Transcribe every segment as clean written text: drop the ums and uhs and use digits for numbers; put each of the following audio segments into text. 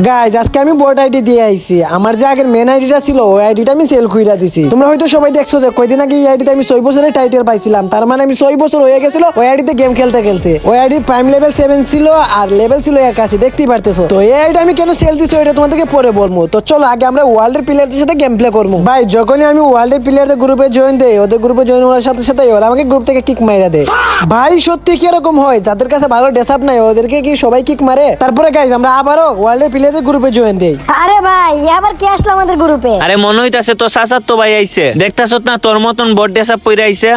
Guys আজকে আমি board ID দিয়ে আইছি। আমার যে আগের মেন আইডিটা ছিল ওই আইডিটা আমি সেল কইরা দিছি। তোমরা হয়তো সবাই দেখছো যে কয়দিন আগে এই আইডিতে আমি 6 বছরের টাইটেল পাইছিলাম। তার মানে আমি 6 বছর হয়ে গেছিল ওই আইডিতে গেম খেলতে খেলতে। ওই আইডি প্রাইম লেভেল 7 ছিল আর লেভেল ছিল 81, দেখতেই পারতেছো। তো এই আইডি আমি কেন সেল দিছি ওইটা তোমাদেরকে পরে বলবো। তো চলো আগে আমরা ওয়ার্ল্ডের প্লেয়ারদের সাথে গেম প্লে করবো। ভাই যখনই আমি ওয়ার্ল্ডের প্লেয়ারদের গ্রুপে জয়েন দেই, ওদের গ্রুপে জয়েন হওয়ার সাথে সাথে ওরা আমাকে গ্রুপ থেকে কিক মাইরা দেয়। ভাই সত্যি কি এরকম হয়? যাদের কাছে ভালো ড্রেসআপ নাই ওদেরকে কি সবাই কিক মারে? তারপরে গাইজ আমরা আবারও ওয়ার্ল্ডের প্লেয়ারদের গ্রুপে জয়েন দেই। আরে ভাই আবার কে আসলো আমাদের গ্রুপে? আরে মনে হইতাছে তো সাসার তো ভাই আইছে, দেখতাছত না তোর মতন বড় ড্রেসআপ পইরা আইছে।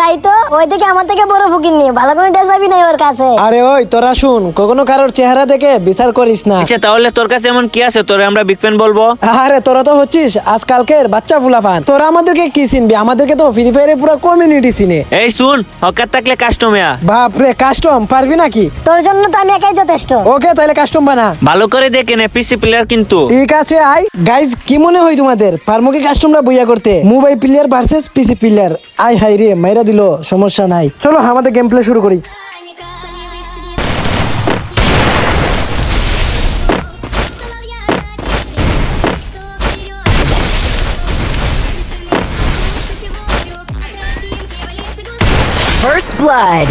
তাই তো, ওই থেকে আমার থেকে বড় ফুকির নিয়ে ভালো কোনো ড্রেসআপই নাই ওর কাছে। আরে ওই তোরা শুন, কখনো কারোর চেহারা দেখে বিচার করিস না। আচ্ছা তাহলে তোর কাছে এমন কি আছে তোরে আমরা বিগ ফ্যান বলবো? আরে তোরা তো হচ্ছিস আজকালকের বাচ্চা ফুলাফান। তোরা আমাদেরকে কি চিনবি? আমাদেরকে তো ফ্রি ফায়ারের পুরো কমিউনিটি চিনে। এই শুন, হকার থাকলে কাস্টমিয়া। বাপরে, কাস্টম পারবি নাকি? তোর জন্য তো আমি একাই যথেষ্ট। ওকে তাহলে কাস্টম বানা। ভালো করে দেখে নে, পিসি প্লেয়ার কিন্তু। ঠিক আছে আই। গাইজ কি মনে হয় তোমাদের পারমো কি কাস্টমরা বইয়া করতে? Mobile player versus PC player. আই হাই রে, মাইরা দিল, সমস্যা নাই। চলো আমাদের গেম প্লে শুরু করি। First blood.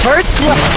First blood.